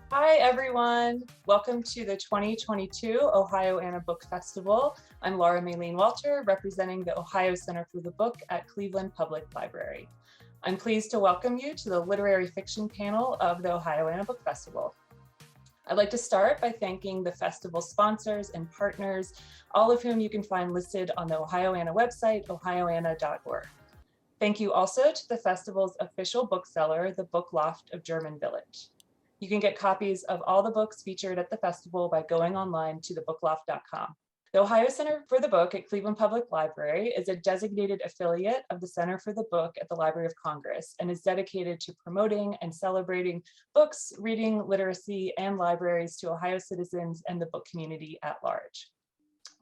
Hi, everyone. Welcome to the 2022 Ohioana Book Festival. I'm Laura Maylene Walter, representing the Ohio Center for the Book at Cleveland Public Library. I'm pleased to welcome you to the literary fiction panel of the Ohioana Book Festival. I'd like to start by thanking the festival sponsors and partners, all of whom you can find listed on the Ohioana website, ohioana.org. Thank you also to the festival's official bookseller, the Book Loft of German Village. You can get copies of all the books featured at the festival by going online to thebookloft.com. The Ohio Center for the Book at Cleveland Public Library is a designated affiliate of the Center for the Book at the Library of Congress and is dedicated to promoting and celebrating books, reading, literacy, and libraries to Ohio citizens and the book community at large.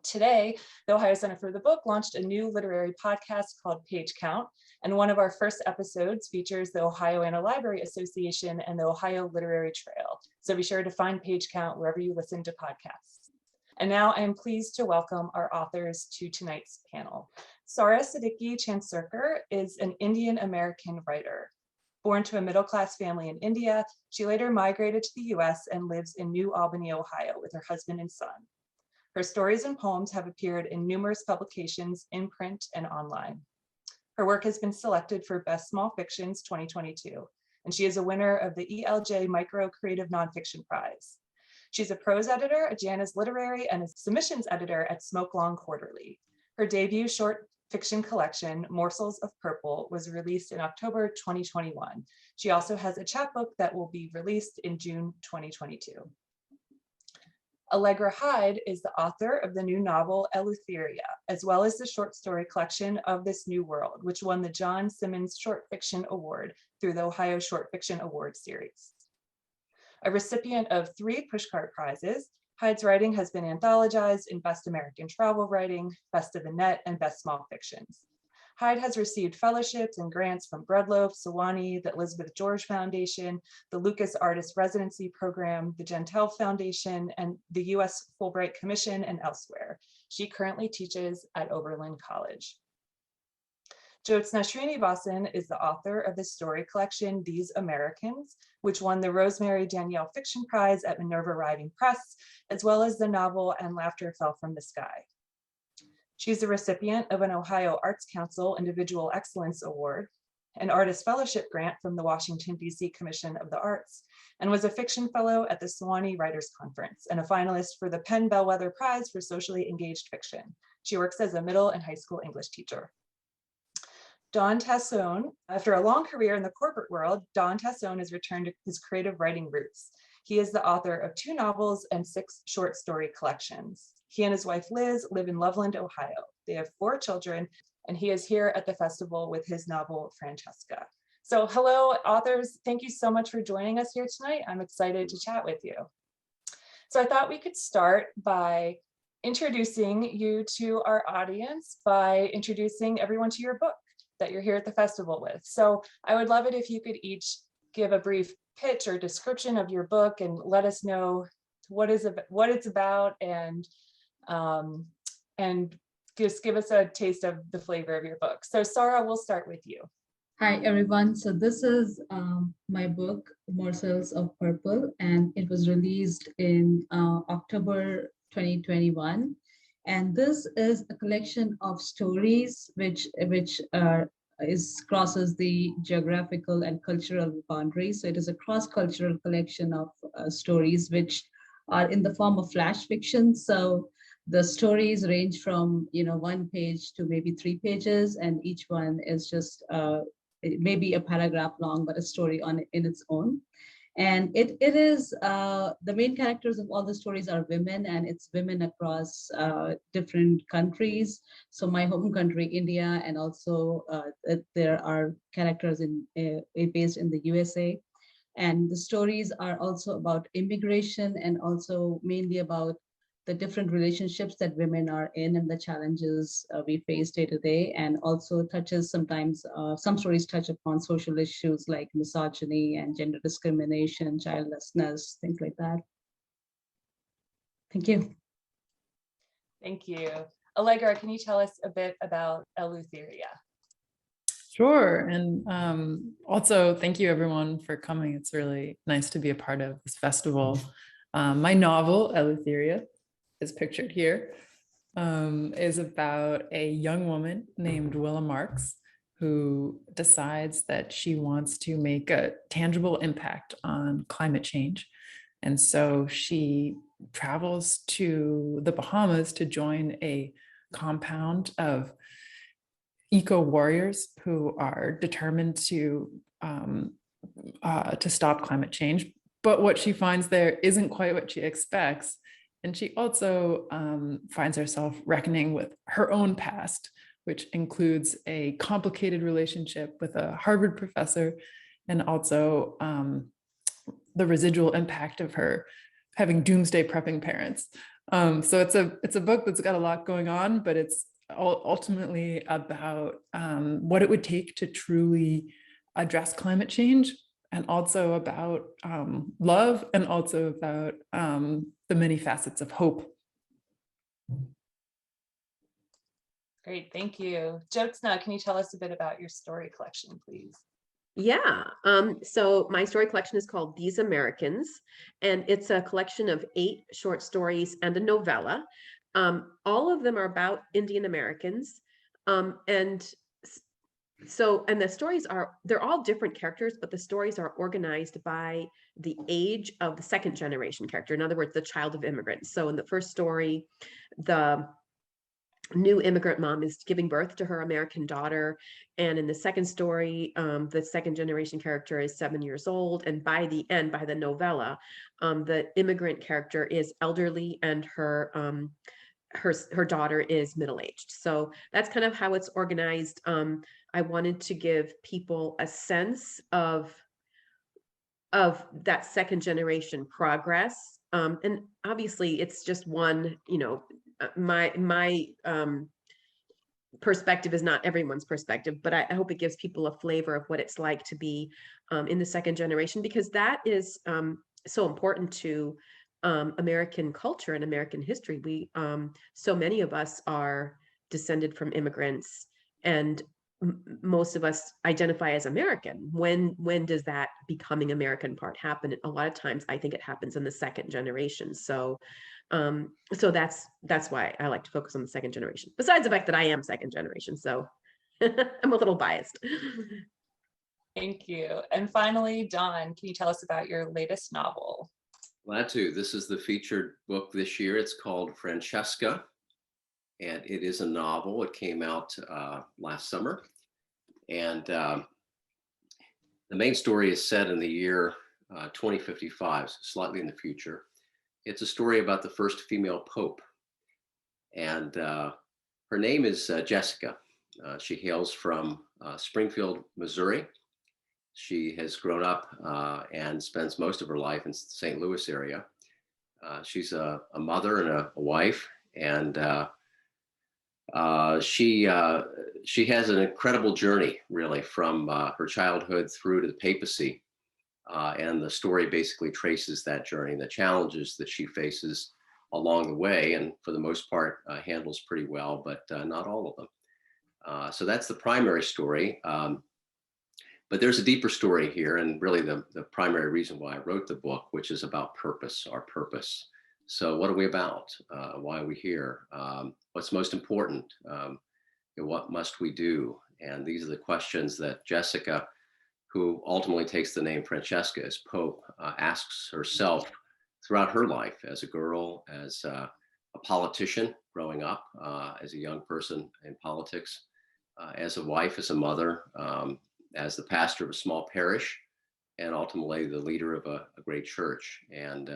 Today, the Ohio Center for the Book launched a new literary podcast called Page Count, and one of our first episodes features the Ohioana Library Association and the Ohio Literary Trail. So be sure to find Page Count wherever you listen to podcasts. And now I am pleased to welcome our authors to tonight's panel. Sara Siddiqui Chansarkar is an Indian American writer. Born to a middle-class family in India, she later migrated to the US and lives in New Albany, Ohio with her husband and son. Her stories and poems have appeared in numerous publications in print and online. Her work has been selected for Best Small Fictions 2022, and she is a winner of the ELJ Micro Creative Nonfiction Prize. She's a prose editor at Janus Literary and a submissions editor at Smoke Long Quarterly. Her debut short fiction collection, Morsels of Purple, was released in October 2021. She also has a chapbook that will be released in June 2022. Allegra Hyde is the author of the new novel Eleutheria, as well as the short story collection Of This New World, which won the John Simmons Short Fiction Award through the Ohio Short Fiction Award Series. A recipient of 3 Pushcart Prizes, Hyde's writing has been anthologized in Best American Travel Writing, Best of the Net, and Best Small Fictions. Hyde has received fellowships and grants from Breadloaf, Sewanee, the Elizabeth George Foundation, the Lucas Artist Residency Program, the Gentile Foundation, and the US Fulbright Commission, and elsewhere. She currently teaches at Oberlin College. Jyotsna Sreenivasan is the author of the story collection These Americans, which won the Rosemary Danielle Fiction Prize at Minerva Writing Press, as well as the novel And Laughter Fell from the Sky. She's a recipient of an Ohio Arts Council Individual Excellence Award, an Artist Fellowship Grant from the Washington, D.C. Commission of the Arts, and was a fiction fellow at the Sewanee Writers Conference and a finalist for the Penn Bellwether Prize for Socially Engaged Fiction. She works as a middle and high school English teacher. Don Tassone, after a long career in the corporate world, Don Tassone has returned to his creative writing roots. He is the author of 2 novels and 6 short story collections. He and his wife Liz live in Loveland, Ohio. They have 4 children, and he is here at the festival with his novel, Francesca. So hello, authors. Thank you so much for joining us here tonight. I'm excited to chat with you. So I thought we could start by introducing you to our audience by introducing everyone to your book that you're here at the festival with. So I would love it if you could each give a brief pitch or description of your book and let us know what it's about and just give us a taste of the flavor of your book. So Sara, we'll start with you. Hi, everyone. So this is my book, Morsels of Purple, and it was released in October 2021. And this is a collection of stories which crosses the geographical and cultural boundaries. So it is a cross-cultural collection of stories which are in the form of flash fiction. So the stories range from 1 page to maybe 3 pages, and each one is just maybe a paragraph long, but a story in its own. And it is the main characters of all the stories are women, and it's women across different countries. So my home country, India, and also there are characters based in the USA. And the stories are also about immigration and also mainly about the different relationships that women are in and the challenges we face day to day, and also touches sometimes, some stories touch upon social issues like misogyny and gender discrimination, childlessness, things like that. Thank you. Thank you. Allegra, can you tell us a bit about Eleutheria? Sure. And also, thank you everyone for coming. It's really nice to be a part of this festival. My novel, Eleutheria, is pictured here, is about a young woman named Willa Marks who decides that she wants to make a tangible impact on climate change. And so she travels to the Bahamas to join a compound of eco warriors who are determined to stop climate change. But what she finds there isn't quite what she expects. And she also finds herself reckoning with her own past, which includes a complicated relationship with a Harvard professor, and also the residual impact of her having doomsday prepping parents. So it's a book that's got a lot going on, but it's ultimately about what it would take to truly address climate change, and also about love, and also about the many facets of hope. Great, thank you. Jyotsna, can you tell us a bit about your story collection, please? Yeah, so my story collection is called These Americans, and it's a collection of 8 short stories and a novella. All of them are about Indian Americans. And the stories they're all different characters, but the stories are organized by the age of the second generation character. In other words, the child of immigrants. So in the first story, the new immigrant mom is giving birth to her American daughter. And in the second story, the second generation character is 7 years old. And by the end, by the novella, the immigrant character is elderly, and her daughter is middle-aged. So that's kind of how it's organized. I wanted to give people a sense of that second generation progress. And obviously it's just one, my perspective is not everyone's perspective, but I hope it gives people a flavor of what it's like to be in the second generation, because that is so important to American culture and American history. We so many of us are descended from immigrants, and most of us identify as American. When does that becoming American part happen? A lot of times I think it happens in the second generation. So that's why I like to focus on the second generation, besides the fact that I am second generation, so I'm a little biased. Thank you. And finally, Don, can you tell us about your latest novel? Glad to. This is the featured book this year. It's called Francesca, and it is a novel. It came out last summer, and the main story is set in the year 2055, so slightly in the future. It's a story about the first female pope, and her name is Jessica. She hails from Springfield, Missouri. She has grown up and spends most of her life in the St. Louis area. She's a mother and a wife, and she has an incredible journey, really, from her childhood through to the papacy. And the story basically traces that journey, the challenges that she faces along the way, and for the most part handles pretty well, but not all of them. So that's the primary story. But there's a deeper story here, and really the primary reason why I wrote the book, which is about purpose, our purpose. So what are we about? Why are we here? What's most important? What must we do? And these are the questions that Jessica, who ultimately takes the name Francesca as Pope, asks herself throughout her life as a girl, as a politician growing up, as a young person in politics, as a wife, as a mother, as the pastor of a small parish, and ultimately the leader of a great church. And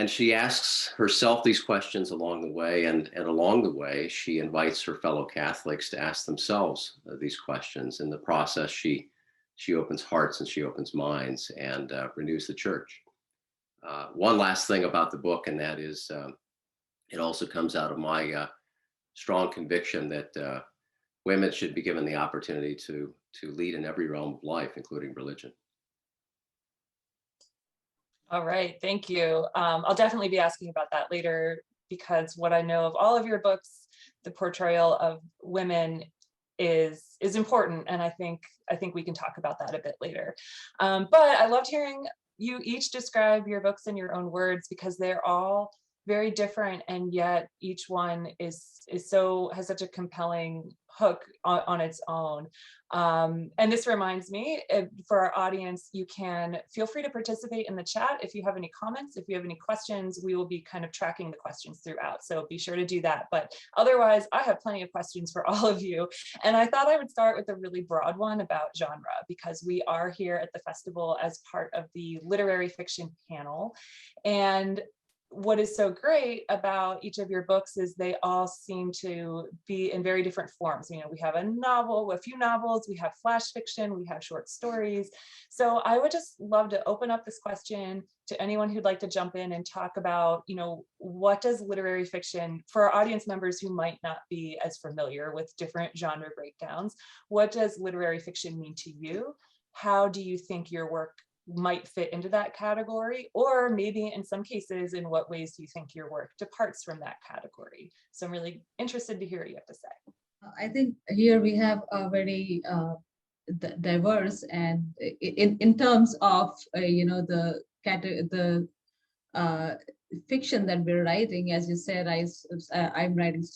she asks herself these questions along the way, and along the way, she invites her fellow Catholics to ask themselves these questions. In the process, she opens hearts and she opens minds and renews the church. One last thing about the book, and that is it also comes out of my strong conviction that women should be given the opportunity to lead in every realm of life, including religion. All right, thank you. I'll definitely be asking about that later, because what I know of all of your books, the portrayal of women is important. And I think we can talk about that a bit later. But I loved hearing you each describe your books in your own words, because they're all very different, and yet each one has such a compelling hook on its own. And this reminds me, for our audience, you can feel free to participate in the chat if you have any comments, if you have any questions. We will be kind of tracking the questions throughout, so be sure to do that. But otherwise, I have plenty of questions for all of you, and I thought I would start with a really broad one about genre, because we are here at the festival as part of the literary fiction panel. And what is so great about each of your books is they all seem to be in very different forms. You know, we have a few novels, we have flash fiction, we have short stories. So I would just love to open up this question to anyone who'd like to jump in and talk about, you know, what does literary fiction, for our audience members who might not be as familiar with different genre breakdowns, what does literary fiction mean to you? How do you think your work might fit into that category, or maybe in some cases, in what ways do you think your work departs from that category? So I'm really interested to hear what you have to say. I think here we have a very diverse, and in terms of the fiction that we're writing. As you said, I'm writing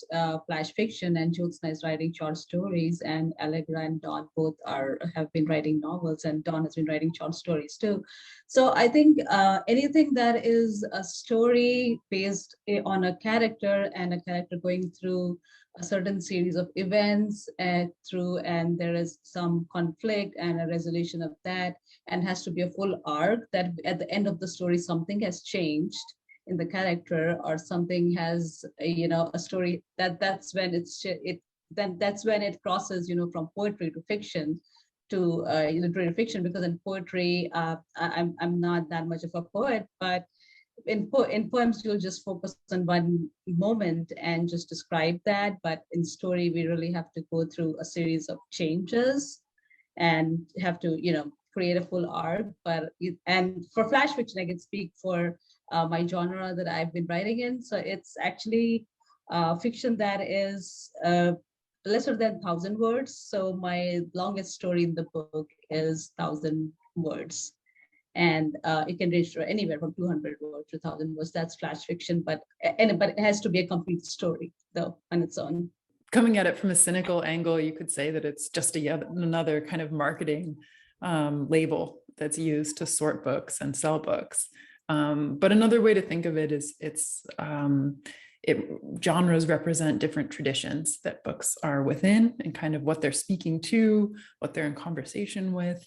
flash fiction, and Jyotsna is writing short stories, and Allegra and Dawn both have been writing novels, and Dawn has been writing short stories too. So I think anything that is a story based on a character, and a character going through a certain series of events and there is some conflict and a resolution of that, and has to be a full arc, that at the end of the story something has changed in the character, or something has a story that's when it crosses from poetry to fiction to literary fiction. Because in poetry, I'm not that much of a poet, but in poems you'll just focus on one moment and just describe that. But in story, we really have to go through a series of changes and have to create a full arc. And for flash fiction, I can speak for my genre that I've been writing in. So it's actually fiction that is lesser than 1,000 words. So my longest story in the book is 1,000 words. And it can range anywhere from 200 words to 1,000 words. That's flash fiction, but it has to be a complete story, though, on its own. Coming at it from a cynical angle, you could say that it's just another kind of marketing label that's used to sort books and sell books. But another way to think of it is genres represent different traditions that books are within, and kind of what they're speaking to, what they're in conversation with.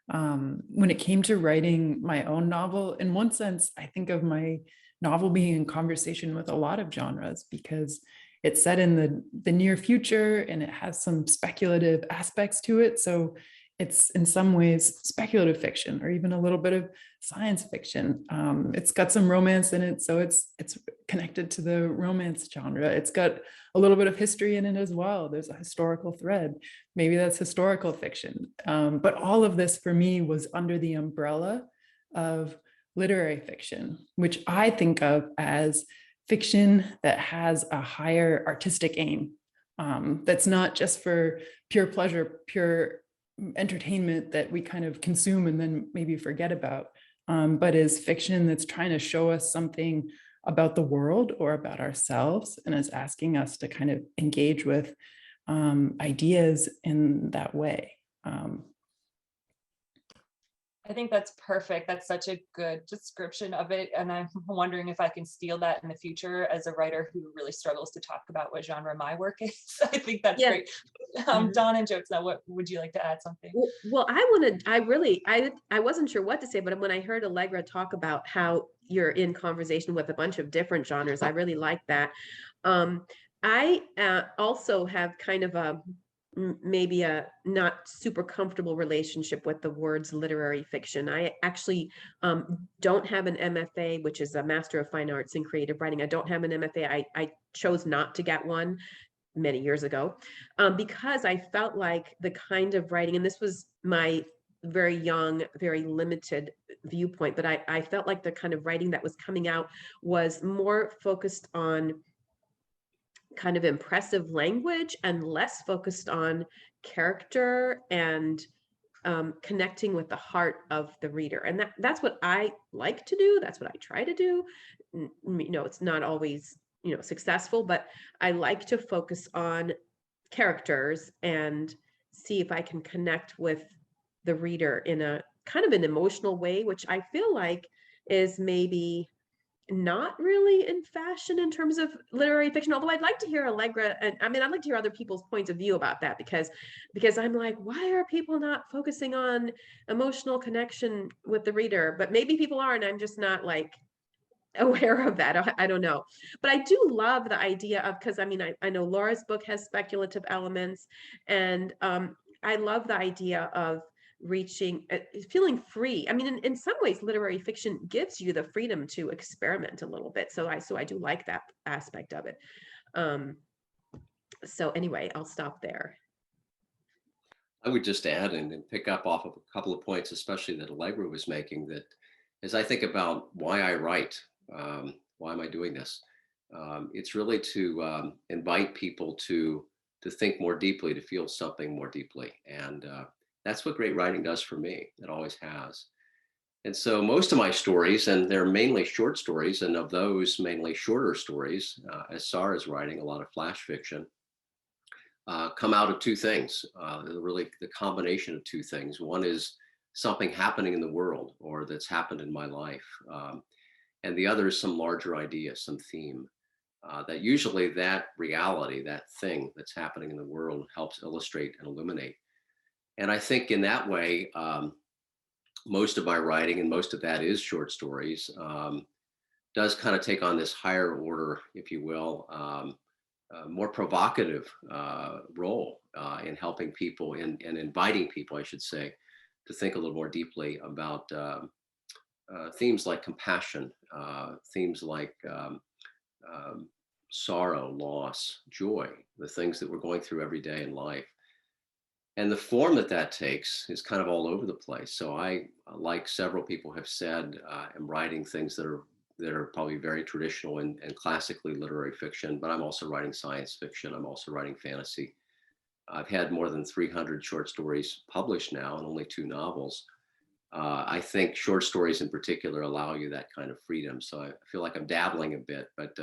When it came to writing my own novel, in one sense, I think of my novel being in conversation with a lot of genres, because it's set in the near future and it has some speculative aspects to it. So it's in some ways speculative fiction, or even a little bit of science fiction. It's got some romance in it, so it's connected to the romance genre. It's got a little bit of history in it as well. There's a historical thread. Maybe that's historical fiction. But all of this for me was under the umbrella of literary fiction, which I think of as fiction that has a higher artistic aim. That's not just for pure pleasure, pure entertainment that we kind of consume and then maybe forget about, but is fiction that's trying to show us something about the world or about ourselves, and is asking us to kind of engage with ideas in that way. I think that's perfect. That's such a good description of it. And I'm wondering if I can steal that in the future as a writer who really struggles to talk about what genre my work is. I think that's great. Dawn and Jyotsna, what would you like to add something? Well, I wasn't sure what to say, but when I heard Allegra talk about how you're in conversation with a bunch of different genres, I really like that. I also have kind of maybe a not super comfortable relationship with the words literary fiction. I actually don't have an MFA, which is a Master of Fine Arts in Creative Writing. I don't have an MFA. I chose not to get one many years ago because I felt like the kind of writing, and this was my very young, very limited viewpoint, but I felt like the kind of writing that was coming out was more focused on kind of impressive language and less focused on character and connecting with the heart of the reader. And that's what I like to do. That's what I try to do. It's not always, successful, but I like to focus on characters and see if I can connect with the reader in a kind of an emotional way, which I feel like is maybe not really in fashion in terms of literary fiction, although I'd like to hear Allegra, and I mean, I'd like to hear other people's points of view about that, because I'm like, why are people not focusing on emotional connection with the reader? But maybe people are, and I'm just not like aware of that. I don't know. But I do love the idea of, because I mean, I know Laura's book has speculative elements, and I love the idea of feeling free. I mean, in some ways, literary fiction gives you the freedom to experiment a little bit. So I do like that aspect of it. So anyway, I'll stop there. I would just add and pick up off of a couple of points, especially that Allegra was making, that as I think about why I write, why am I doing this? It's really to invite people to think more deeply, to feel something more deeply. And that's what great writing does for me. It always has. And so most of my stories, and they're mainly short stories, and of those mainly shorter stories, as Sara's writing, a lot of flash fiction, come out of two things, really the combination of two things. One is something happening in the world or that's happened in my life. And the other is some larger idea, some theme. That usually that reality, that thing that's happening in the world helps illustrate and illuminate. And I think in that way, most of my writing, and most of that is short stories, does kind of take on this higher order, if you will, more provocative role in helping people and inviting people, I should say, to think a little more deeply about themes like compassion, themes like sorrow, loss, joy, the things that we're going through every day in life. And the form that takes is kind of all over the place. So I, like several people have said, am writing things that are probably very traditional and classically literary fiction, but I'm also writing science fiction. I'm also writing fantasy. I've had more than 300 short stories published now and only 2 novels. I think short stories in particular allow you that kind of freedom. So I feel like I'm dabbling a bit, but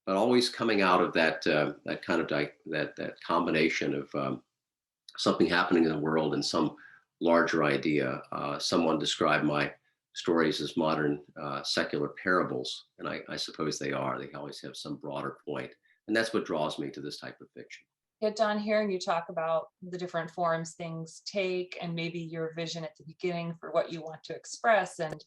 always coming out of that kind of that combination of something happening in the world and some larger idea. Someone described my stories as modern secular parables, and I suppose they are. They always have some broader point, and that's what draws me to this type of fiction. Yeah, Don, hearing you talk about the different forms things take and maybe your vision at the beginning for what you want to express and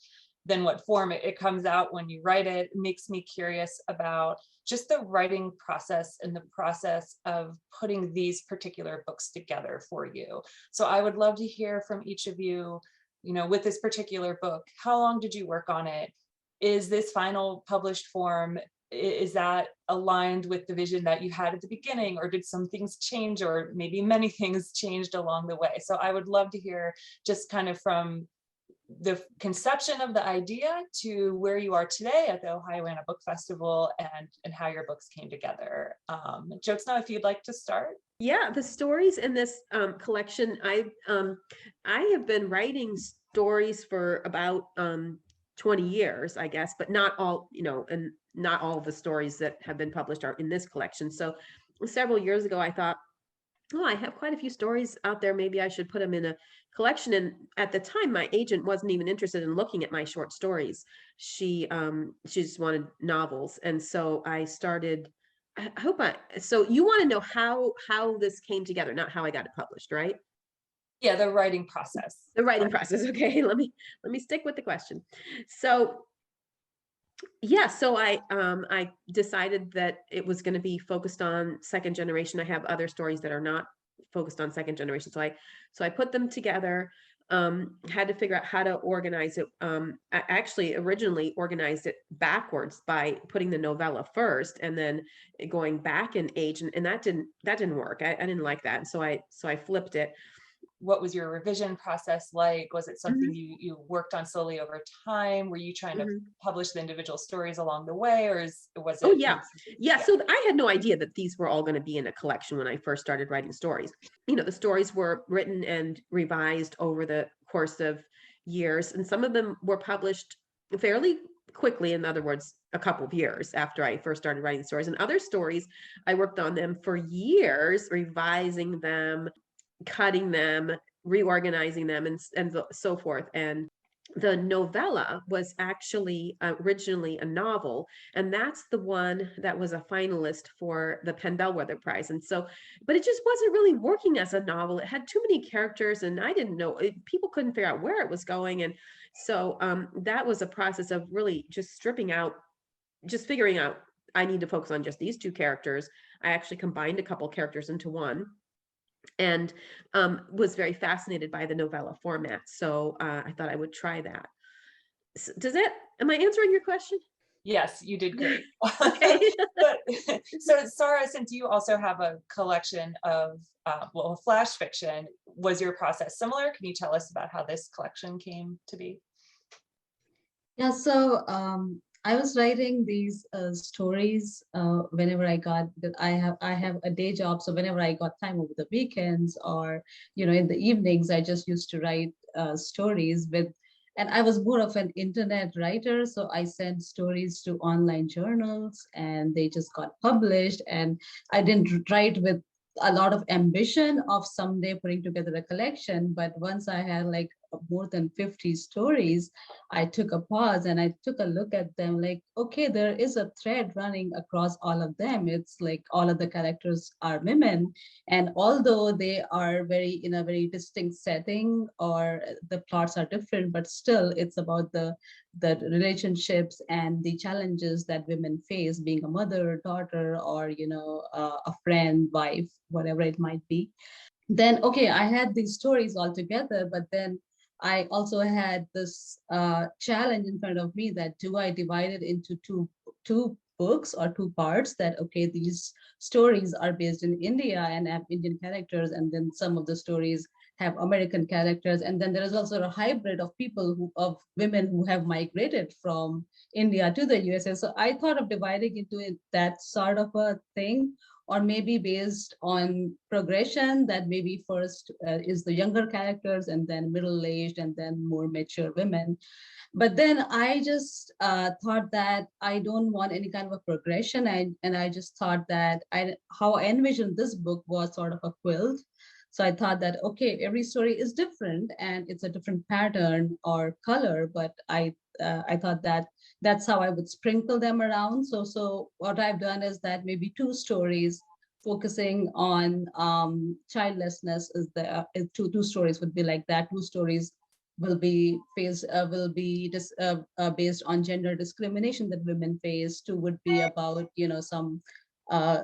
then what form it comes out when you write it, makes me curious about just the writing process and the process of putting these particular books together for you. So I would love to hear from each of you, with this particular book, how long did you work on it? Is this final published form, is that aligned with the vision that you had at the beginning, or did some things change, or maybe many things changed along the way? So I would love to hear just kind of from the conception of the idea to where you are today at the Ohioana Book Festival and how your books came together. Jyotsna, if you'd like to start. Yeah, the stories in this collection, I have been writing stories for about 20 years, I guess, but not all, and not all the stories that have been published are in this collection. So several years ago, I thought, oh, I have quite a few stories out there. Maybe I should put them in a collection. And at the time, my agent wasn't even interested in looking at my short stories. She just wanted novels. And so I started, so you want to know how this came together, not how I got it published, right? Yeah, the writing process. The writing process. Okay, let me stick with the question. So yeah, so I decided that it was going to be focused on second generation. I have other stories that are not focused on second generation. So I put them together, had to figure out how to organize it. I actually originally organized it backwards by putting the novella first and then going back in age, and that didn't work. I didn't like that. So I flipped it. what was your revision process like? Was it something you worked on slowly over time? Were you trying to publish the individual stories along the way, or was it? Oh yeah. So I had no idea that these were all going to be in a collection when I first started writing stories. You know, the stories were written and revised over the course of years, and some of them were published fairly quickly. In other words, a couple of years after I first started writing stories. And other stories, I worked on them for years, revising them, cutting them, reorganizing them, and so forth. And the novella was actually originally a novel, and that's the one that was a finalist for the Penn Bellwether Prize. And so, but it just wasn't really working as a novel. It had too many characters, and I didn't know, people couldn't figure out where it was going. And so that was a process of really just stripping out, just figuring out, I need to focus on just these two characters. I actually combined a couple characters into one, and was very fascinated by the novella format. So I thought I would try that. Am I answering your question? Yes, you did great. Okay. So Sara, since you also have a collection of, flash fiction, was your process similar? Can you tell us about how this collection came to be? Yeah, so I was writing these stories whenever I got, I have a day job, so whenever I got time over the weekends or in the evenings, I just used to write stories and I was more of an internet writer, so I sent stories to online journals and they just got published. And I didn't write with a lot of ambition of someday putting together a collection, but once I had like more than 50 stories, I took a pause and I took a look at them like, okay, there is a thread running across all of them. It's like all of the characters are women. And although they are in a very distinct setting or the plots are different, but still it's about the relationships and the challenges that women face, being a mother, daughter, or, a friend, wife, whatever it might be. Then, okay, I had these stories all together, but then I also had this challenge in front of me that do I divide it into two books or two parts, that, okay, these stories are based in India and have Indian characters, and then some of the stories have American characters. And then there is also a hybrid of women who have migrated from India to the USA. So I thought of dividing into that sort of a thing, or maybe based on progression, that maybe first is the younger characters and then middle-aged and then more mature women. But then I just thought that I don't want any kind of a progression. And I just thought that how I envisioned this book was sort of a quilt. So I thought that, okay, every story is different and it's a different pattern or color, but I thought that that's how I would sprinkle them around. So what I've done is that maybe two stories focusing on childlessness two stories would be like that. Two stories will be based on gender discrimination that women face. Two would be about some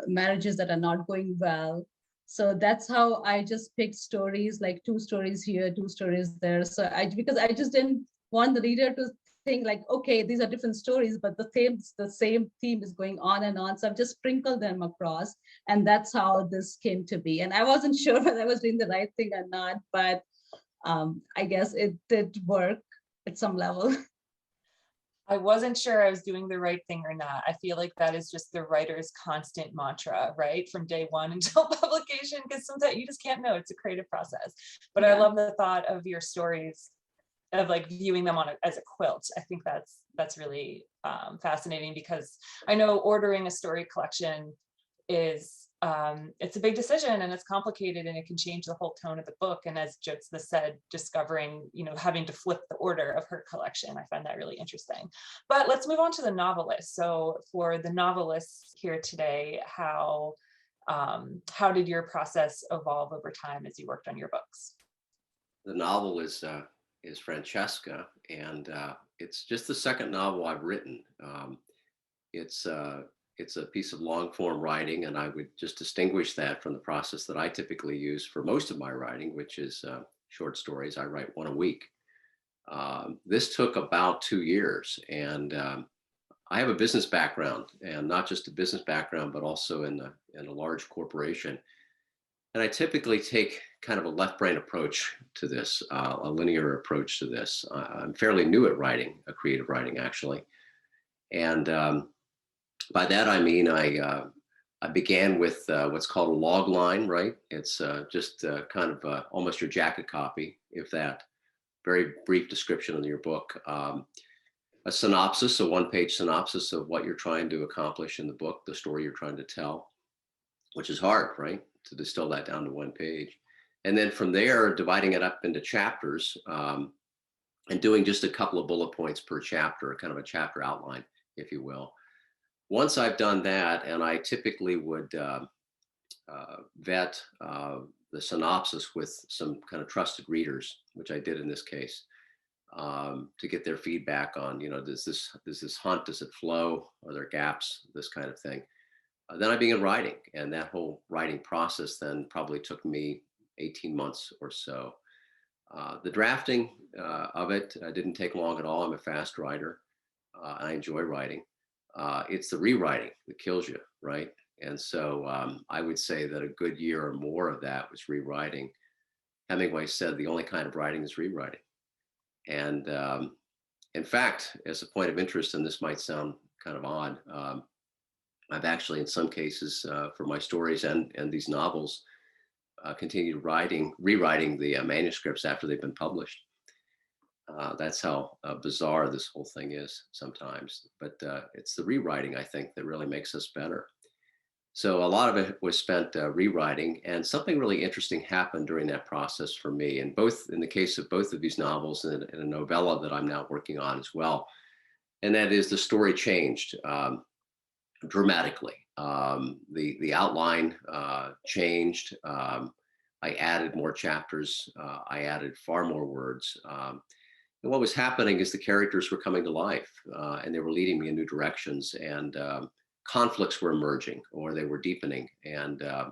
marriages that are not going well. So that's how I just picked stories, like two stories here, two stories there. So because I just didn't want the reader to think like, okay, these are different stories, but the same theme is going on and on. So I've just sprinkled them across, and that's how this came to be. And I wasn't sure whether I was doing the right thing or not, but I guess it did work at some level. I wasn't sure I was doing the right thing or not. I feel like that is just the writer's constant mantra, right? From day one until publication, because sometimes you just can't know. It's a creative process. But yeah. I love the thought of your stories, of like viewing them as a quilt. I think that's really fascinating, because I know ordering a story collection is it's a big decision and it's complicated and it can change the whole tone of the book. And as Jyotsna said, discovering, having to flip the order of her collection, I find that really interesting. But let's move on to the novelist. So for the novelists here today, how did your process evolve over time as you worked on your books? The novel is Francesca, and it's just the second novel I've written. It's a piece of long form writing, and I would just distinguish that from the process that I typically use for most of my writing, which is short stories. I write one a week. This took about 2 years, and I have a business background, and not just a business background, but also in a large corporation. And I typically take kind of a left brain approach to this, a linear approach to this. I'm fairly new at writing, creative writing actually. And by that, I mean, I began with what's called a log line, right? It's just kind of almost your jacket copy, if that. Very brief description of your book. A synopsis, a one-page synopsis of what you're trying to accomplish in the book, the story you're trying to tell, which is hard, right? To distill that down to one page. And then from there, dividing it up into chapters and doing just a couple of bullet points per chapter, kind of a chapter outline, if you will. Once I've done that, and I typically would vet the synopsis with some kind of trusted readers, which I did in this case, to get their feedback on, does this hunt, does it flow, are there gaps, this kind of thing. Then I began writing, and that whole writing process then probably took me 18 months or so. The drafting of it didn't take long at all. I'm a fast writer. I enjoy writing. It's the rewriting that kills you, right? And so I would say that a good year or more of that was rewriting. Hemingway said the only kind of writing is rewriting. And in fact, as a point of interest, and this might sound kind of odd, I've actually, in some cases, for my stories and these novels, continued rewriting the manuscripts after they've been published. That's how bizarre this whole thing is sometimes. But it's the rewriting, I think, that really makes us better. So a lot of it was spent rewriting, and something really interesting happened during that process for me. And in the case of both of these novels, and a novella that I'm now working on as well, and that is the story changed dramatically. The outline changed. I added more chapters. I added far more words. And what was happening is the characters were coming to life, and they were leading me in new directions, and conflicts were emerging, or they were deepening, and a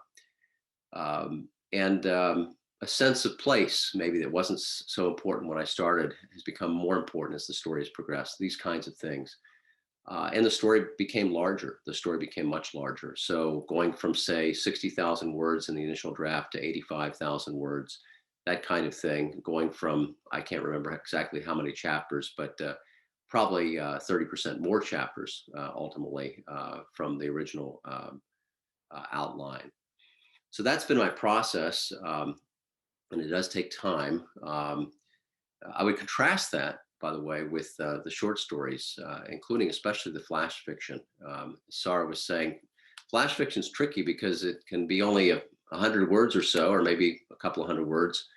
sense of place, maybe that wasn't so important when I started, has become more important as the story has progressed. These kinds of things. And the story became larger. The story became much larger. So going from, say, 60,000 words in the initial draft to 85,000 words, that kind of thing, going from, I can't remember exactly how many chapters, but probably 30% more chapters ultimately from the original outline. So that's been my process, and it does take time. I would contrast that, by the way, with the short stories, including especially the flash fiction. Sara was saying, flash fiction is tricky because it can be only 100 words or so, or maybe a couple of hundred words,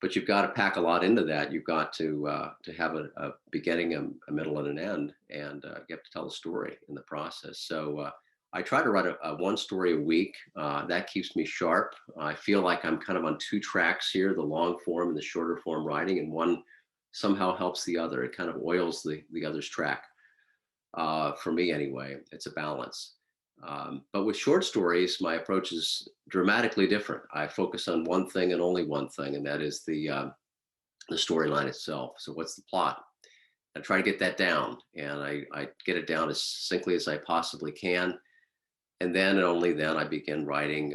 but you've got to pack a lot into that. You've got to have a beginning, a middle, and an end, and you have to tell a story in the process. So I try to write a one story a week. That keeps me sharp. I feel like I'm kind of on two tracks here, the long form and the shorter form writing, and one somehow helps the other. It kind of oils the other's track. For me anyway, it's a balance. But with short stories, my approach is dramatically different. I focus on one thing and only one thing, and that is the storyline itself. So what's the plot? I try to get that down, and I get it down as succinctly as I possibly can. And then and only then I begin writing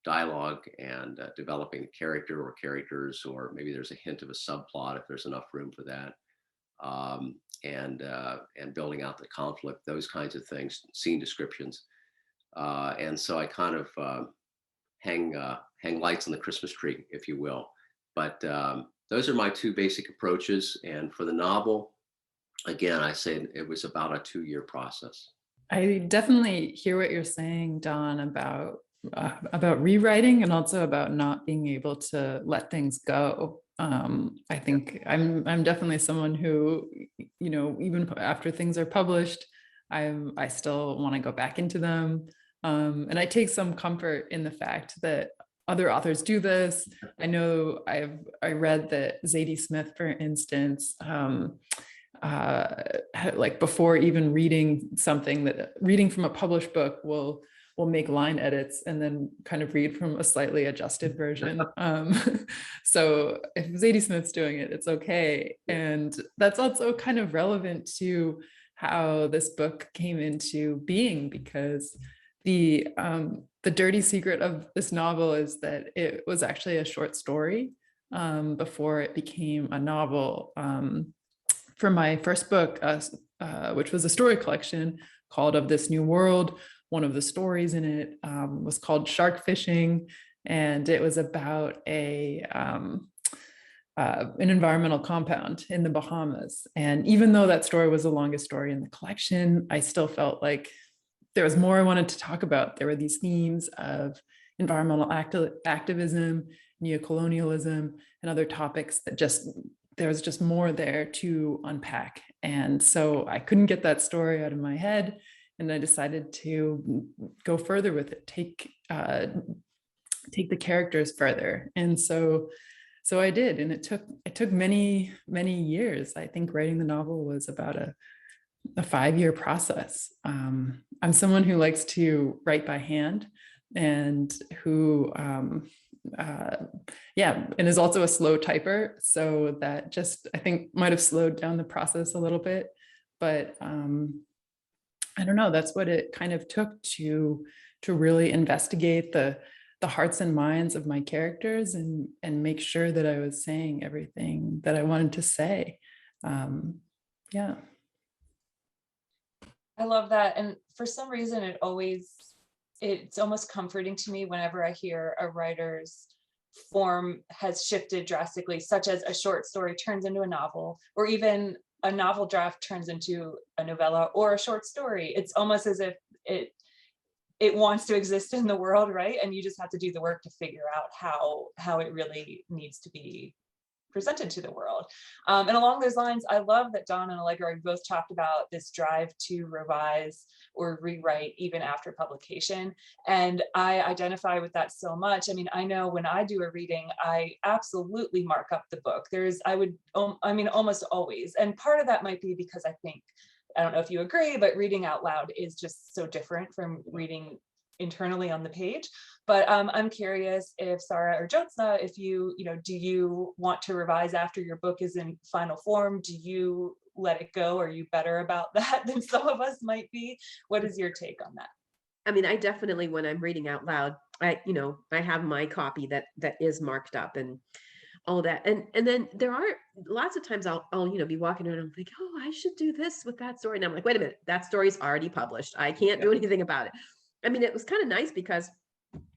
dialogue and developing a character or characters, or maybe there's a hint of a subplot if there's enough room for that, and building out the conflict, those kinds of things, scene descriptions. And so I kind of hang lights on the Christmas tree, if you will. But those are my two basic approaches. And for the novel, again, I say it was about a 2-year process. I definitely hear what you're saying, Don, about rewriting, and also about not being able to let things go. I think I'm definitely someone who, even after things are published, I still want to go back into them. And I take some comfort in the fact that other authors do this. I know I read that Zadie Smith, for instance, like before even reading from a published book will make line edits and then kind of read from a slightly adjusted version. So if Zadie Smith's doing it, it's okay. And that's also kind of relevant to how this book came into being, because the dirty secret of this novel is that it was actually a short story before it became a novel. For my first book, which was a story collection called Of This New World, one of the stories in it was called Shark Fishing, and it was about an environmental compound in the Bahamas. And even though that story was the longest story in the collection, I still felt like there was more I wanted to talk about. There were these themes of environmental activism, neocolonialism, and other topics that there was just more there to unpack. And so I couldn't get that story out of my head. And I decided to go further with it, take the characters further. And so I did. And it took many, many years. I think writing the novel was about a 5-year process. I'm someone who likes to write by hand and who, and is also a slow typer. So that just, I think, might have slowed down the process a little bit. But I don't know, that's what it kind of took to really investigate the hearts and minds of my characters and make sure that I was saying everything that I wanted to say. Yeah. I love that. And for some reason, it's almost comforting to me whenever I hear a writer's form has shifted drastically, such as a short story turns into a novel, or even a novel draft turns into a novella or a short story. It's almost as if it wants to exist in the world, right? And you just have to do the work to figure out how it really needs to be presented to the world. And along those lines, I love that Dawn and Allegra both talked about this drive to revise or rewrite even after publication. And I identify with that so much. I mean, I know when I do a reading, I absolutely mark up the book. Almost always. And part of that might be because I don't know if you agree, but reading out loud is just so different from reading internally on the page. But I'm curious if Sara or Jyotsna, if do you want to revise after your book is in final form? Do you let it go? Are you better about that than some of us might be? What is your take on that? I mean, I definitely, when I'm reading out loud, I have my copy that is marked up and all that. And then there are lots of times I'll be walking around and I'm like, oh, I should do this with that story. And I'm like, wait a minute, that story's already published. I can't do anything about it. I mean, it was kind of nice because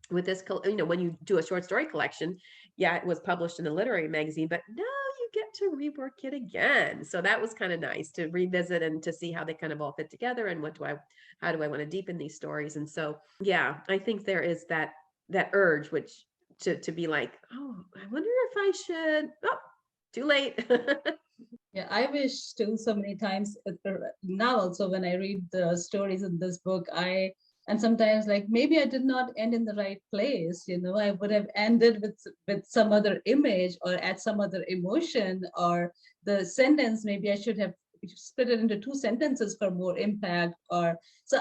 with this, when you do a short story collection, yeah, it was published in a literary magazine, but now you get to rework it again. So that was kind of nice to revisit and to see how they kind of all fit together and how do I want to deepen these stories. And so, yeah, I think there is that urge, which to be like, oh, I wonder if I should, oh, too late. Yeah, I wish too so many times now also when I read the stories in this book, and sometimes like maybe I did not end in the right place, I would have ended with some other image or add some other emotion, or the sentence, maybe I should have split it into 2 sentences for more impact. Or so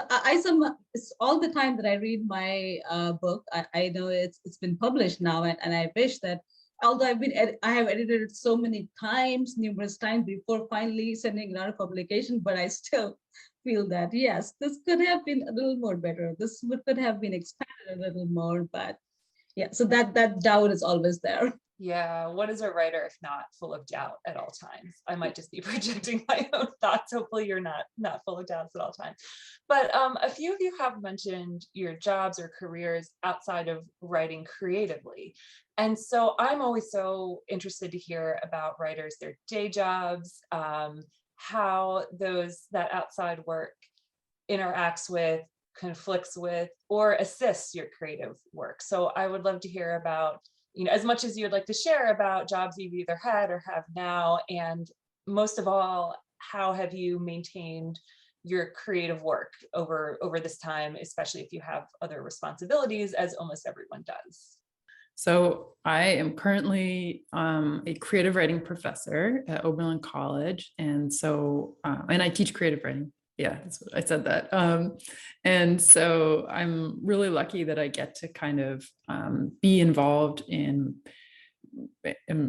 it's all the time that I read my book. I know it's been published now, and I wish that, although I have edited it so many times, numerous times before finally sending it out of publication, but I still feel that, yes, this could have been a little more better. This could have been expanded a little more, but yeah, so that doubt is always there. Yeah, what is a writer if not full of doubt at all times? I might just be projecting my own thoughts. Hopefully you're not full of doubts at all times. But a few of you have mentioned your jobs or careers outside of writing creatively. And so I'm always so interested to hear about writers, their day jobs, how that outside work interacts with, conflicts with, or assists your creative work. So I would love to hear about, as much as you'd like to share about jobs you've either had or have now, and most of all, how have you maintained your creative work over this time, especially if you have other responsibilities, as almost everyone does. So I am currently a creative writing professor at Oberlin College. And so, and I teach creative writing. Yeah, I said that. And so I'm really lucky that I get to kind of be involved in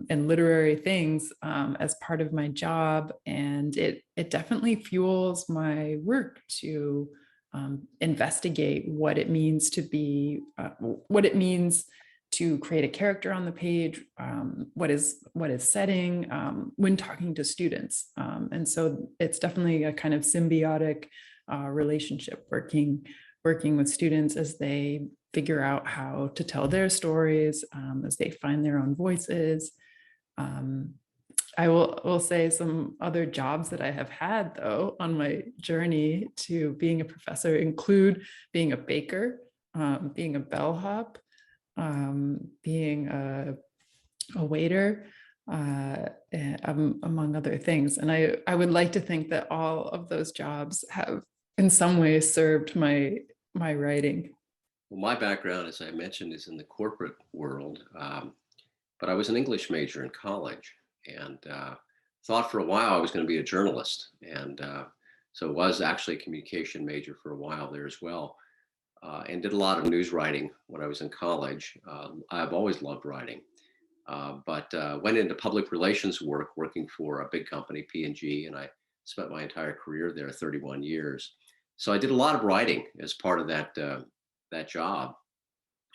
literary things as part of my job. And it definitely fuels my work to investigate what it means to be, what it means to create a character on the page, what is setting when talking to students. And so it's definitely a kind of symbiotic relationship, working with students as they figure out how to tell their stories, as they find their own voices. I will say some other jobs that I have had, though, on my journey to being a professor include being a baker, being a bellhop, being a waiter, among other things. And I would like to think that all of those jobs have in some way served my writing. Well, my background, as I mentioned, is in the corporate world, but I was an English major in college, and thought for a while I was going to be a journalist, and so was actually a communication major for a while there as well, and did a lot of news writing when I was in college. I've always loved writing, but went into public relations work, working for a big company, P&G, and I spent my entire career there, 31 years. So I did a lot of writing as part of that job.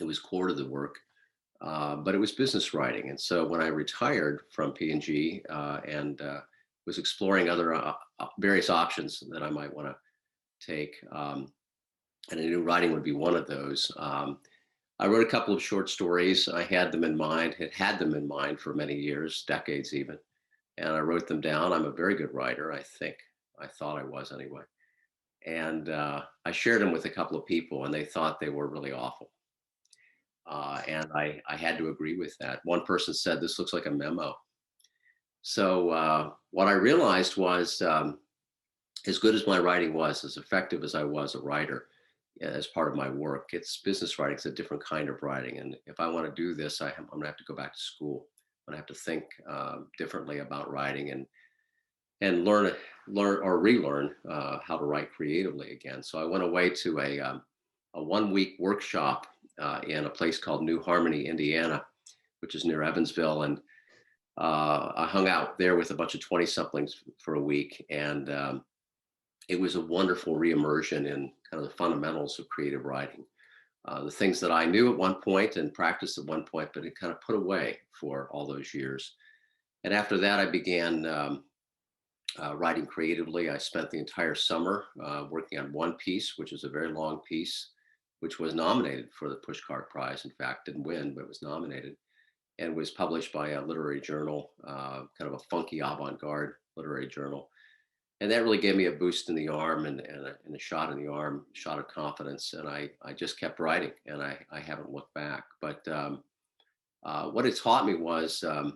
It was core to the work. But it was business writing. And so when I retired from P&G and was exploring other various options that I might want to take, and I knew writing would be one of those, I wrote a couple of short stories. I had them in mind for many years, decades even, and I wrote them down. I'm a very good writer, I think. I thought I was anyway. And I shared them with a couple of people, and they thought they were really awful. And I had to agree with that. One person said, "This looks like a memo." So what I realized was, as good as my writing was, as effective as I was a writer, as part of my work, it's business writing. It's a different kind of writing. And if I want to do this, I'm going to have to go back to school. I'm going to have to think differently about writing and learn or relearn how to write creatively again. So I went away to a 1-week workshop in a place called New Harmony, Indiana, which is near Evansville. And I hung out there with a bunch of 20-somethings for a week. And it was a wonderful reimmersion in kind of the fundamentals of creative writing. The things that I knew at one point and practiced at one point, but it kind of put away for all those years. And after that, I began writing creatively. I spent the entire summer working on one piece, which is a very long piece, which was nominated for the Pushcart Prize. In fact, didn't win, but was nominated, and was published by a literary journal, kind of a funky avant-garde literary journal. And that really gave me a boost in the arm and a shot in the arm, shot of confidence. And I just kept writing, and I haven't looked back. But what it taught me was a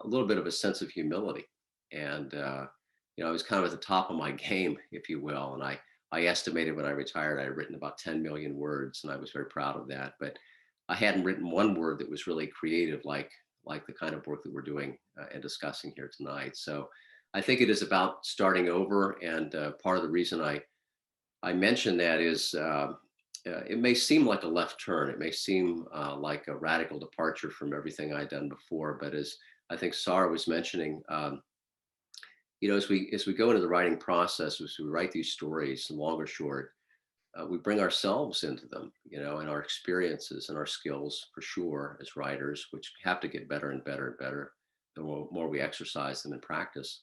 little bit of a sense of humility. And, I was kind of at the top of my game, if you will. And I estimated when I retired, I had written about 10 million words, and I was very proud of that. But I hadn't written one word that was really creative, like the kind of work that we're doing and discussing here tonight. So I think it is about starting over. And part of the reason I mention that is it may seem like a left turn. It may seem like a radical departure from everything I'd done before. But as I think Sara was mentioning, as we go into the writing process, as we write these stories, long or short, we bring ourselves into them, and our experiences and our skills, for sure, as writers, which have to get better and better and better the more we exercise them in practice.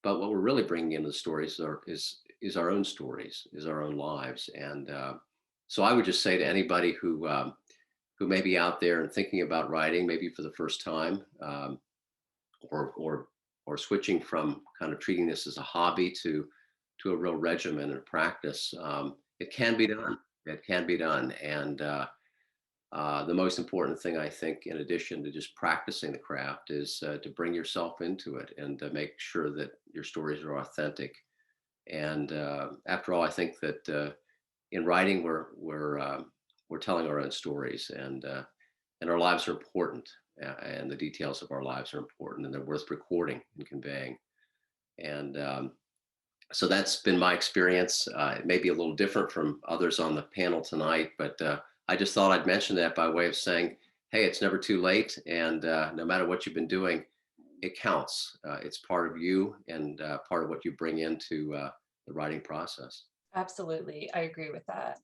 But what we're really bringing into the stories is our own stories, is our own lives. And so I would just say to anybody who may be out there and thinking about writing, maybe for the first time, or switching from kind of treating this as a hobby to a real regimen and practice, it can be done. It can be done. And the most important thing, I think, in addition to just practicing the craft, is to bring yourself into it and to make sure that your stories are authentic. And after all, I think that in writing, we're telling our own stories, and our lives are important, and the details of our lives are important, and they're worth recording and conveying. And so that's been my experience. It may be a little different from others on the panel tonight, but I just thought I'd mention that by way of saying, hey, it's never too late. And no matter what you've been doing, it counts. It's part of you and part of what you bring into the writing process. Absolutely, I agree with that.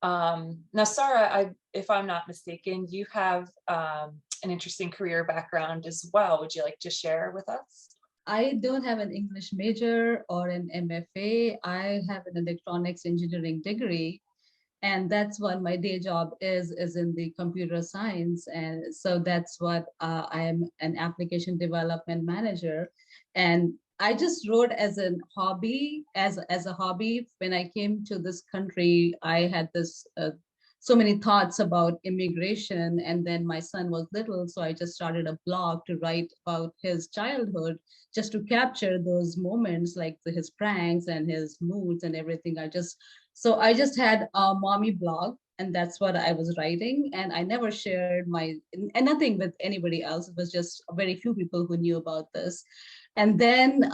Now, Sara, if I'm not mistaken, you have an interesting career background as well. Would you like to share with us? I don't have an English major or an MFA. I have an electronics engineering degree, and that's what my day job is in the computer science. And so that's what I am, an application development manager. And I just wrote as a hobby, as a hobby. When I came to this country, I had this so many thoughts about immigration, and then my son was little, so I just started a blog to write about his childhood, just to capture those moments, like his pranks and his moods and everything. I just had a mommy blog, and that's what I was writing. And I never shared and nothing with anybody else. It was just very few people who knew about this. And then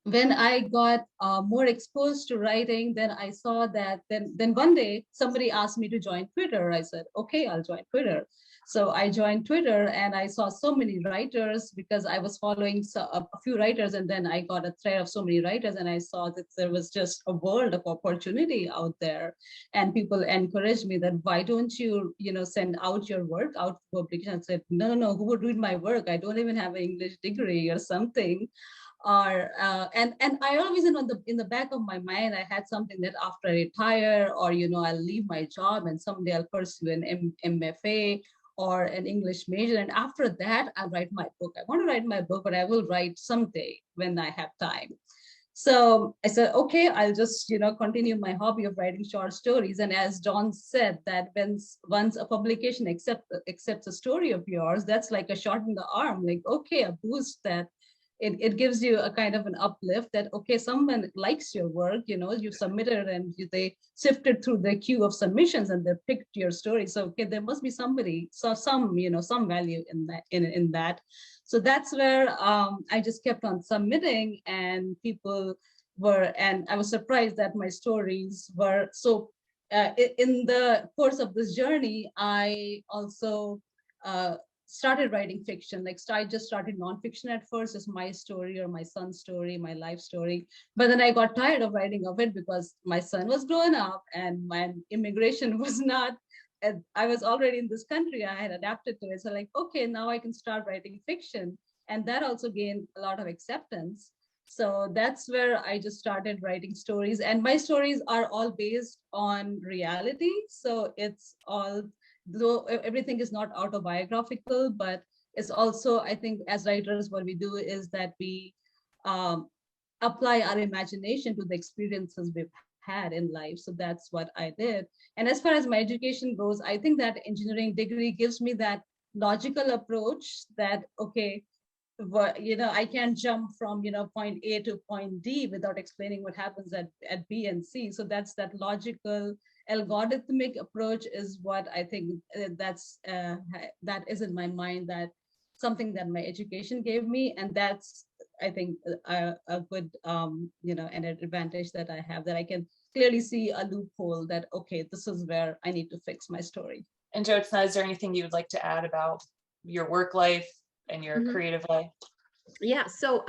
when I got more exposed to writing, then I saw that then one day somebody asked me to join Twitter. I said, okay, I'll join Twitter. So I joined Twitter, and I saw so many writers, because I was following a few writers, and then I got a thread of so many writers, and I saw that there was just a world of opportunity out there. And people encouraged me that, why don't you, send out your work out for publication? I said, no, who would read my work? I don't even have an English degree or something. Or and I always in the back of my mind, I had something that after I retire, or I'll leave my job and someday I'll pursue an MFA or an English major, and after that I'll write my book. I want to write my book, but I will write someday when I have time. So I said, okay, I'll just continue my hobby of writing short stories. And as John said, that once a publication accepts a story of yours, that's like a shot in the arm, like, okay, a boost that it gives you a kind of an uplift that, okay, someone likes your work, you submitted and they sifted through the queue of submissions and they picked your story. So, okay, there must be somebody, so some value in that. So that's where I just kept on submitting, and and I was surprised that my stories were so, in the course of this journey, I also started writing fiction. Like, I just started nonfiction at first, as my story or my son's story, my life story. But then I got tired of writing of it, because my son was growing up and my immigration was not, I was already in this country, I had adapted to it. So like, okay, now I can start writing fiction. And that also gained a lot of acceptance. So that's where I just started writing stories. And my stories are all based on reality. So it's all, though everything is not autobiographical, but it's also, I think, as writers, what we do is that we apply our imagination to the experiences we've had in life. So that's what I did. And as far as my education goes, I think that engineering degree gives me that logical approach that, okay, I can't jump from point A to point D without explaining what happens at B and C. So that's that logical algorithmic approach is what I think that is in my mind, that something that my education gave me. And that's, I think, a good an advantage that I have, that I can clearly see a loophole that, okay, this is where I need to fix my story. And Jyotsna, is there anything you would like to add about your work life and your creative life? Yeah, so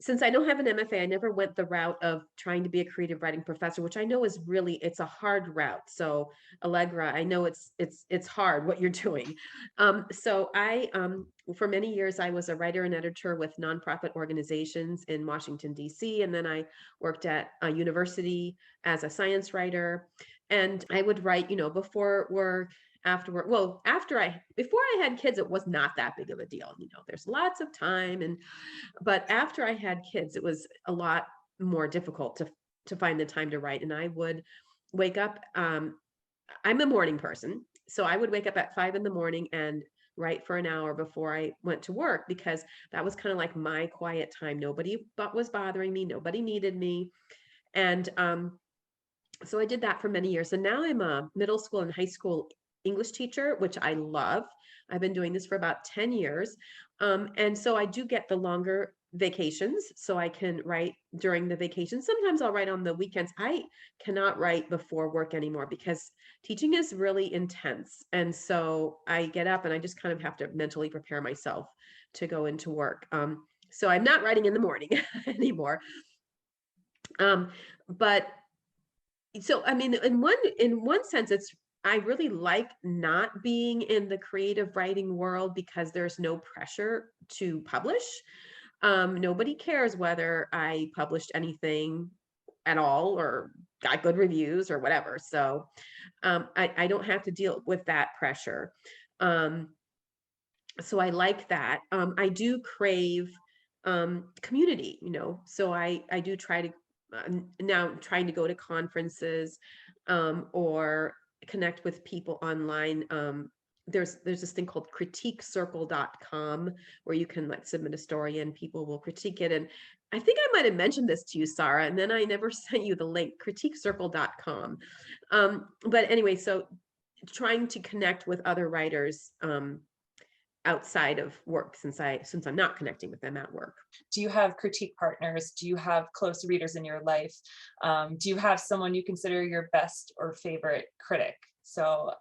since I don't have an MFA, I never went the route of trying to be a creative writing professor, which I know is really, it's a hard route. So Allegra, I know it's hard what you're doing. So for many years, I was a writer and editor with nonprofit organizations in Washington, D.C. And then I worked at a university as a science writer. And I would write, before work, after work. Well, before I had kids, it was not that big of a deal. There's lots of time, but after I had kids, it was a lot more difficult to find the time to write. And I would wake up, I'm a morning person. So I would wake up at 5 a.m. and write for an hour before I went to work, because that was kind of like my quiet time. Nobody was bothering me. Nobody needed me. And so I did that for many years. And now I'm a middle school and high school English teacher, which I love. I've been doing this for about 10 years. And so I do get the longer vacations, so I can write during the vacation. Sometimes I'll write on the weekends. I cannot write before work anymore, because teaching is really intense. And so I get up and I just kind of have to mentally prepare myself to go into work. So I'm not writing in the morning anymore. But so, I mean, in one sense, I really like not being in the creative writing world because there's no pressure to publish. Nobody cares whether I published anything at all or got good reviews or whatever. So I don't have to deal with that pressure. So I like that. I do crave community, so I do try to now trying to go to conferences or connect with people online. There's this thing called critiquecircle.com where you can like submit a story and people will critique it. And I think I might have mentioned this to you, Sara, and then I never sent you the link, critiquecircle.com. But anyway, so trying to connect with other writers outside of work, since I'm not connecting with them at work. Do you have critique partners? Do you have close readers in your life? Do you have someone you consider your best or favorite critic? So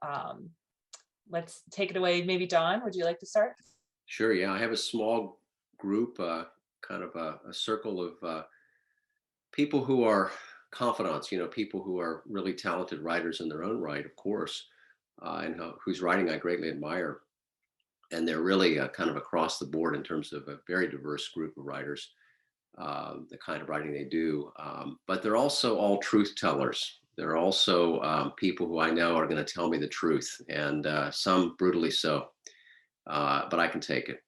let's take it away. Maybe Dawn, would you like to start? Sure, yeah. I have a small group, kind of a circle of people who are confidants, people who are really talented writers in their own right, of course, and whose writing I greatly admire. And they're really kind of across the board in terms of a very diverse group of writers, the kind of writing they do. But they're also all truth tellers. They're also people who I know are going to tell me the truth, and some brutally so, but I can take it.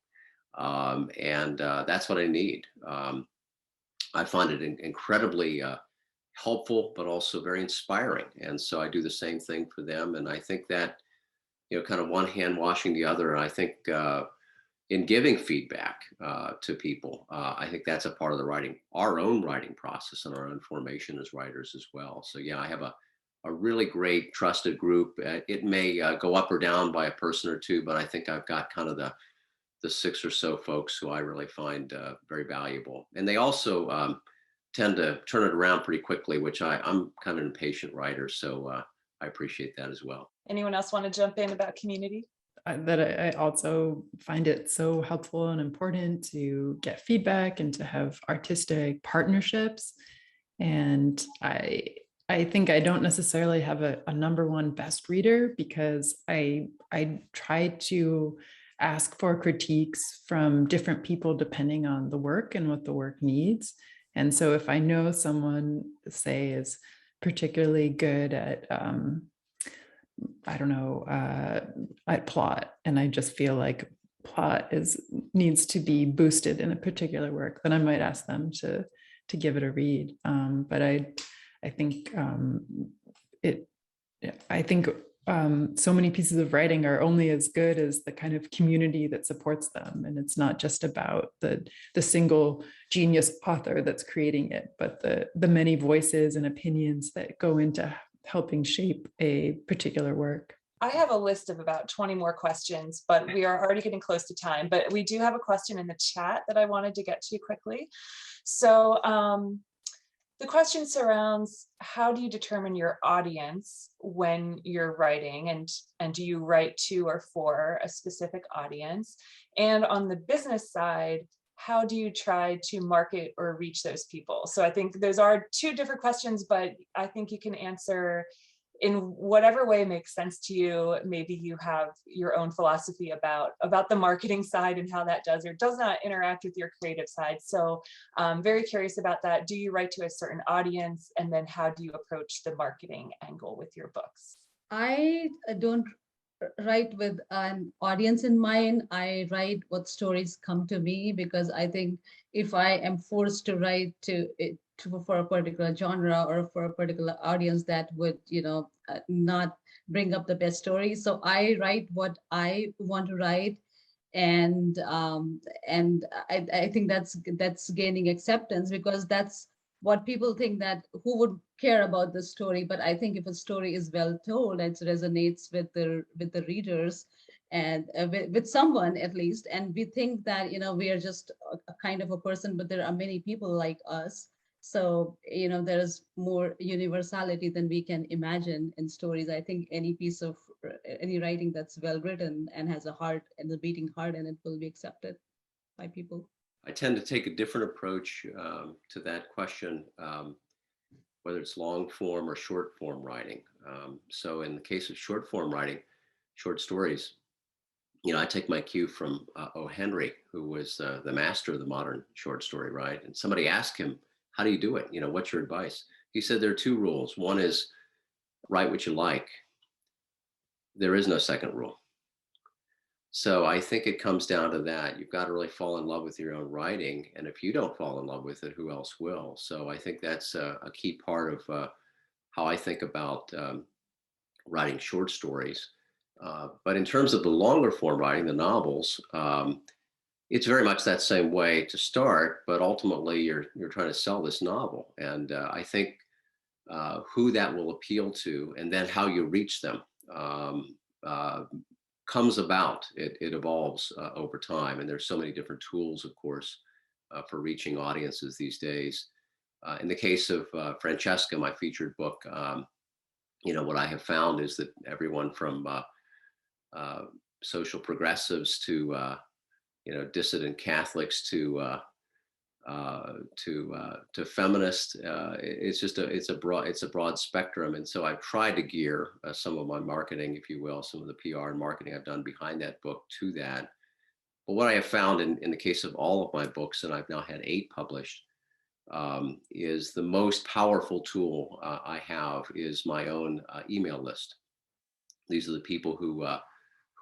And that's what I need. I find it incredibly helpful, but also very inspiring. And so I do the same thing for them. And I think that, kind of one hand washing the other. And I think in giving feedback to people, I think that's a part of our own writing process and our own formation as writers as well. So yeah, I have a really great trusted group. It may go up or down by a person or two, but I think I've got kind of the 6 or so folks who I really find very valuable. And they also tend to turn it around pretty quickly, which I'm kind of an impatient writer. So I appreciate that as well. Anyone else want to jump in about community? I also find it so helpful and important to get feedback and to have artistic partnerships. And I think I don't necessarily have a number one best reader, because I try to ask for critiques from different people depending on the work and what the work needs. And so if I know someone, say, is particularly good at at plot, and I just feel like plot needs to be boosted in a particular work, then I might ask them to give it a read. But I think so many pieces of writing are only as good as the kind of community that supports them, and it's not just about the single genius author that's creating it, but the many voices and opinions that go into helping shape a particular work. I have a list of about 20 more questions, but we are already getting close to time. But we do have a question in the chat that I wanted to get to quickly. So the question surrounds, how do you determine your audience when you're writing, and do you write to or for a specific audience? And on the business side, how do you try to market or reach those people? So I think those are two different questions, but I think you can answer in whatever way makes sense to you. Maybe you have your own philosophy about the marketing side and how that does or does not interact with your creative side. So I'm very curious about that. Do you write to a certain audience? And then how do you approach the marketing angle with your books? I don't write with an audience in mind. I write what stories come to me, because I think if I am forced to write for a particular genre or for a particular audience, that would not bring up the best stories. So I write what I want to write, and I think that's gaining acceptance, because that's what people think, that who would care about the story. But I think if a story is well told, it resonates with the readers, and with someone at least, and we think that we are just a kind of a person, but there are many people like us. So there is more universality than we can imagine in stories. I think any writing that's well written and has a heart and a beating heart, and it will be accepted by people. I tend to take a different approach to that question. whether it's long form or short form writing. So in the case of short form writing, short stories, I take my cue from O. Henry, who was the master of the modern short story, right? And somebody asked him, how do you do it? What's your advice? He said, there are two rules. One is write what you like. There is no second rule. So I think it comes down to that. You've got to really fall in love with your own writing. And if you don't fall in love with it, who else will? So I think that's a key part of how I think about writing short stories. But in terms of the longer form writing, the novels, it's very much that same way to start, but ultimately you're trying to sell this novel. And I think who that will appeal to and then how you reach them comes about. It evolves over time. And there's so many different tools, of course, for reaching audiences these days. In the case of Francesca, my featured book, what I have found is that everyone from social progressives to dissident Catholics to feminists, it's a broad spectrum. And so I've tried to gear some of my marketing, if you will, some of the PR and marketing I've done behind that book to that. But what I have found in the case of all of my books, and I've now had 8 published, is the most powerful tool I have is my own email list. These are the people who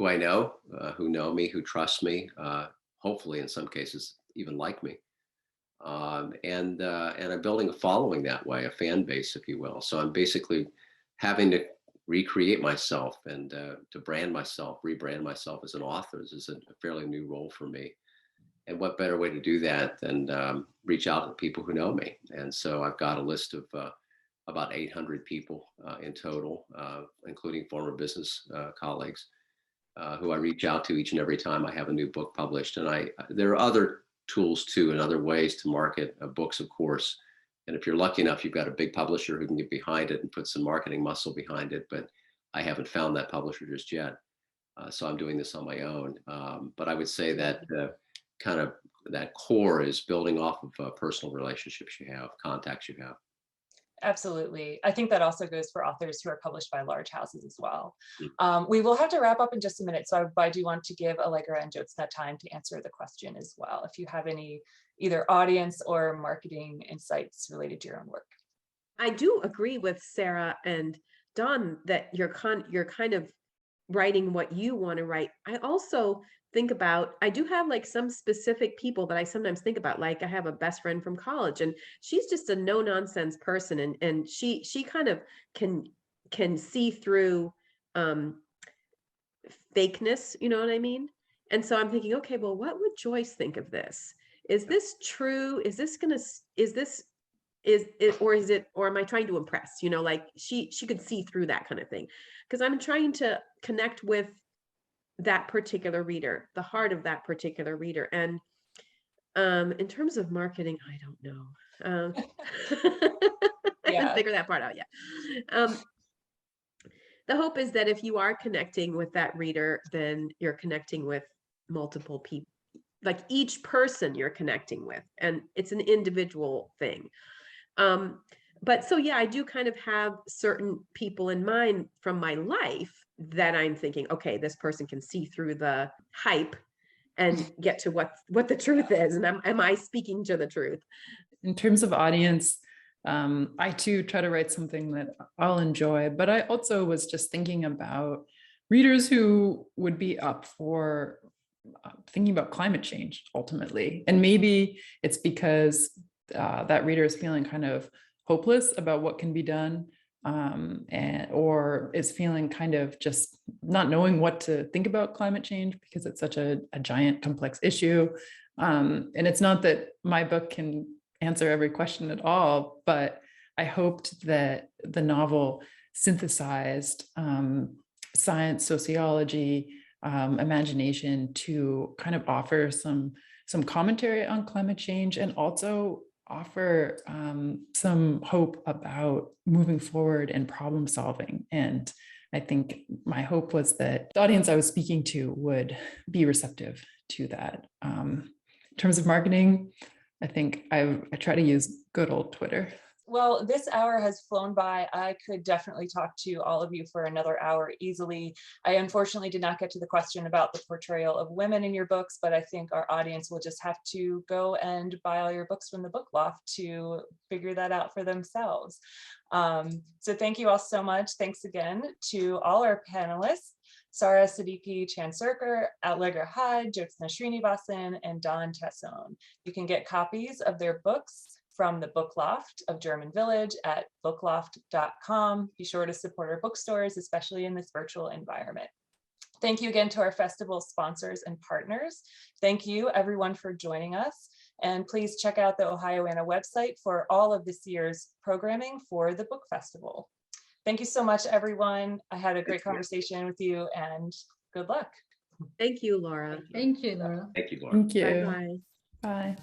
I know, who know me, who trust me, hopefully in some cases even like me. And I'm building a following that way, a fan base, if you will. So I'm basically having to recreate myself and to rebrand myself as an author. This is a fairly new role for me. And what better way to do that than reach out to people who know me? And so I've got a list of about 800 people in total, including former business colleagues, who I reach out to each and every time I have a new book published. And there are other tools too and other ways to market books, of course. And if you're lucky enough, you've got a big publisher who can get behind it and put some marketing muscle behind it. But I haven't found that publisher just yet. So I'm doing this on my own. But I would say that kind of that core is building off of personal relationships you have, contacts you have. Absolutely. I think that also goes for authors who are published by large houses as well. We will have to wrap up in just a minute, so I do want to give Allegra and Jyotsna time to answer the question as well, if you have any either audience or marketing insights related to your own work. I do agree with Sara and Don that you're kind of writing what you want to write. I also think about, I do have like some specific people that I sometimes think about, like I have a best friend from college and she's just a no nonsense person. And she kind of can see through fakeness, you know what I mean? And so I'm thinking, okay, well, what would Joyce think of this? Is this true? Or am I trying to impress? Like she could see through that kind of thing. Because I'm trying to connect with that particular reader, the heart of that particular reader. And in terms of marketing, I don't know. I haven't figured that part out yet. The hope is that if you are connecting with that reader, then you're connecting with multiple people, like each person you're connecting with, and it's an individual thing. But so, yeah, I do kind of have certain people in mind from my life that I'm thinking, okay, this person can see through the hype and get to what the truth is. And am I speaking to the truth? In terms of audience, I too try to write something that I'll enjoy, but I also was just thinking about readers who would be up for thinking about climate change ultimately. And maybe it's because that reader is feeling kind of hopeless about what can be done, or is feeling kind of just not knowing what to think about climate change because it's such a giant complex issue. And it's not that my book can answer every question at all, but I hoped that the novel synthesized science, sociology, imagination to kind of offer some commentary on climate change and also offer some hope about moving forward and problem solving. And I think my hope was that the audience I was speaking to would be receptive to that. In terms of marketing, I think I try to use good old Twitter. Well, this hour has flown by. I could definitely talk to all of you for another hour easily. I unfortunately did not get to the question about the portrayal of women in your books, but I think our audience will just have to go and buy all your books from the Book Loft to figure that out for themselves. So thank you all so much. Thanks again to all our panelists, Sara, Siddiqui, Chansarkar, Allegra Hyde, Jyotsna, Sreenivasan, and Don Tassone. You can get copies of their books from the Book Loft of German Village at bookloft.com. Be sure to support our bookstores, especially in this virtual environment. Thank you again to our festival sponsors and partners. Thank you everyone for joining us. And please check out the Ohioana website for all of this year's programming for the book festival. Thank you so much, everyone. I had a great conversation with you, and good luck. Thank you, Laura. Thank you, Laura. Thank you, Laura. Thank you. Bye-bye. Bye.